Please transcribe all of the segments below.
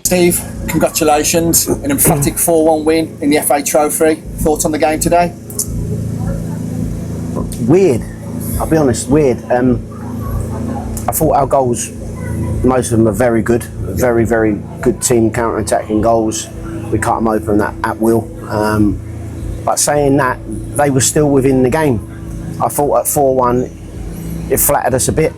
Steve, congratulations. An emphatic 4-1 win in the FA Trophy. Thoughts on the game today? Weird. I'll be honest, weird. I thought our goals, most of them are very good. Very, very good team counter-attacking goals. We cut them open at will. But saying that, they were still within the game. I thought at 4-1, it flattered us a bit.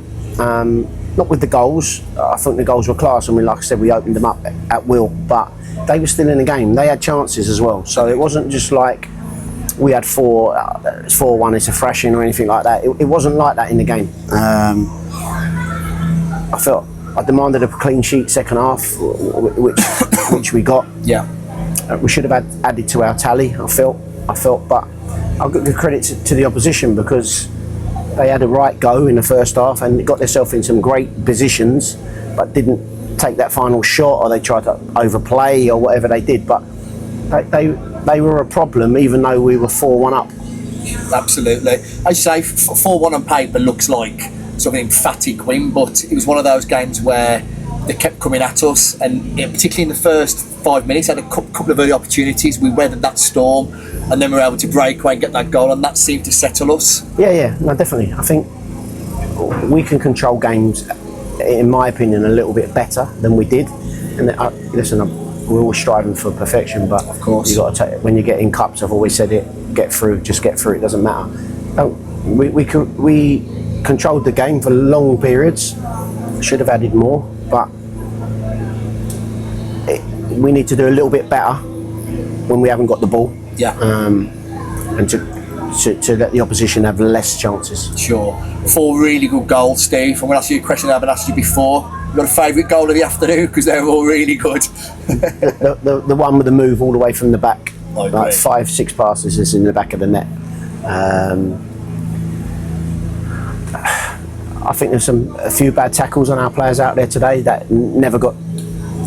Not with the goals. I think the goals were class, and like I said, we opened them up at will. But they were still in the game. They had chances as well. So it wasn't just like we had 4-1. It's a thrashing or anything like that. It wasn't like that in the game. I felt I demanded a clean sheet second half, which we got. Yeah. We should have added to our tally. I felt, but I'll give credit to the opposition because they had a right go in the first half and got themselves in some great positions, but didn't take that final shot, or they tried to overplay or whatever they did. But they were a problem, even though we were 4-1 up. Absolutely. As you say, 4-1 on paper looks like sort of an emphatic win, but it was one of those games where they kept coming at us, and particularly in the first 5 minutes, had a couple of early opportunities. We weathered that storm, and then we were able to break away and get that goal, and that seemed to settle us. Yeah, no, definitely. I think we can control games, in my opinion, a little bit better than we did. And listen, we're always striving for perfection, but of course, you got to take, when you get in cups, I've always said it: get through, just get through. It doesn't matter. We controlled the game for long periods. Should have added more, but we need to do a little bit better when we haven't got the ball. Yeah. And to let the opposition have less chances. Sure. 4 really good goals, Steve. I'm going to ask you a question I haven't asked you before. You got a favourite goal of the afternoon, because they're all really good. the one with the move all the way from the back, like 5-6 passes is in the back of the net. I think there's a few bad tackles on our players out there today that never got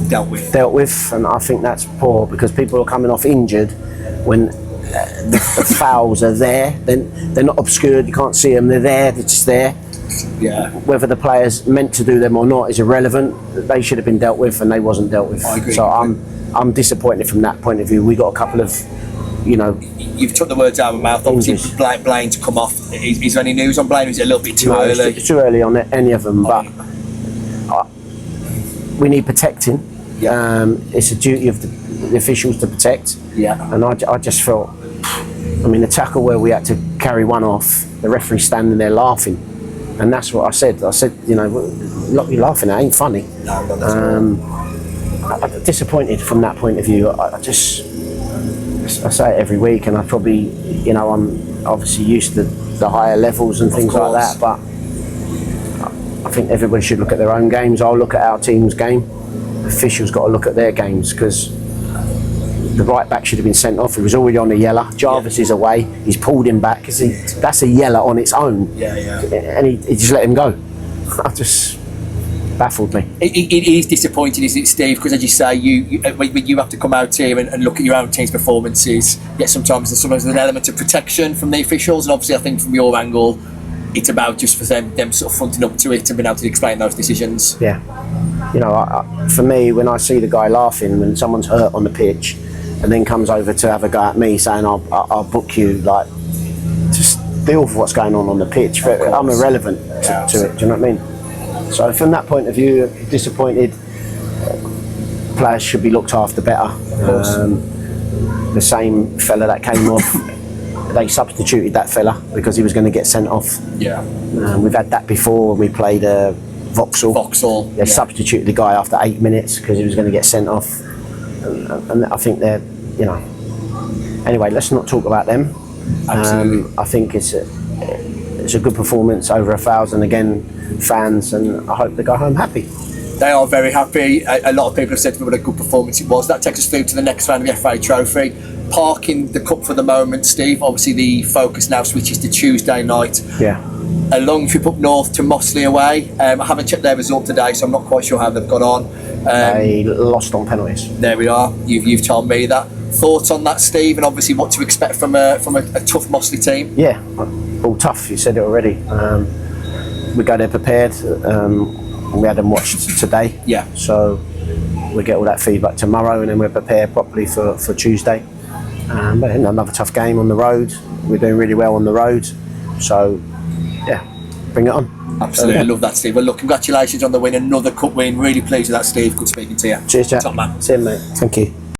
dealt with, and I think that's poor because people are coming off injured when the fouls are there. Then they're not obscured, you can't see them, they're there, they're just there. Yeah. Whether the players meant to do them or not is irrelevant. They should have been dealt with, and they wasn't dealt with. I agree. So I'm disappointed from that point of view. We got a couple of, you've took the words out of my mouth. Obviously, Blaine to come off. Is there any news on Blaine? Or is it a little bit too early? It's too early on any of them, but we need protecting. Yeah. It's a duty of the officials to protect. Yeah. And I just felt, the tackle where we had to carry one off, the referee standing there laughing, and that's what I said. I said, you're laughing at, it ain't funny. I'm disappointed from that point of view. I say it every week, and I probably, I'm obviously used to the higher levels and things like that, but I think everybody should look at their own games. I'll look at our team's game. Officials got to look at their games, because the right back should have been sent off. He was already on a yellow. Jarvis is away. He's pulled him back because that's a yellow on its own. Yeah. And he just let him go. I just baffled me. It is disappointing, isn't it, Steve? Because as you say, you have to come out here and look at your own team's performances. Yet sometimes there's an element of protection from the officials, and obviously I think from your angle, it's about just for them sort of fronting up to it and being able to explain those decisions. Yeah. For me, when I see the guy laughing when someone's hurt on the pitch, and then comes over to have a go at me saying, I'll book you, like, just deal with what's going on the pitch. I'm irrelevant to it, do you know what I mean? So from that point of view, disappointed. Players should be looked after better. The same fella that came off, they substituted that fella because he was going to get sent off. Yeah. We've had that before when we played Vauxhall. They substituted the guy after 8 minutes because he was going to get sent off. And I think they're, Anyway, let's not talk about them. I think it's a good performance, over 1,000 again, fans, and I hope they go home happy. They are very happy. A lot of people have said to me what a good performance it was. That takes us through to the next round of the FA Trophy. Parking the cup for the moment, Steve. Obviously the focus now switches to Tuesday night. Yeah. A long trip up north to Mossley away. I haven't checked their result today, so I'm not quite sure how they've got on. They lost on penalties. There we are. You've told me that. Thoughts on that, Steve, and obviously what to expect from a tough Mossley team? Yeah, all tough. You said it already. We go there prepared. We had them watched today. Yeah. So we get all that feedback tomorrow, and then we're prepared properly for Tuesday. But another tough game on the road. We're doing really well on the road, so yeah, bring it on. Absolutely, Yeah. I love that, Steve. Well, look, congratulations on the win, another cup win. Really pleased with that, Steve. Good speaking to you. Cheers, Jack. Top man. See you, mate. Thank you.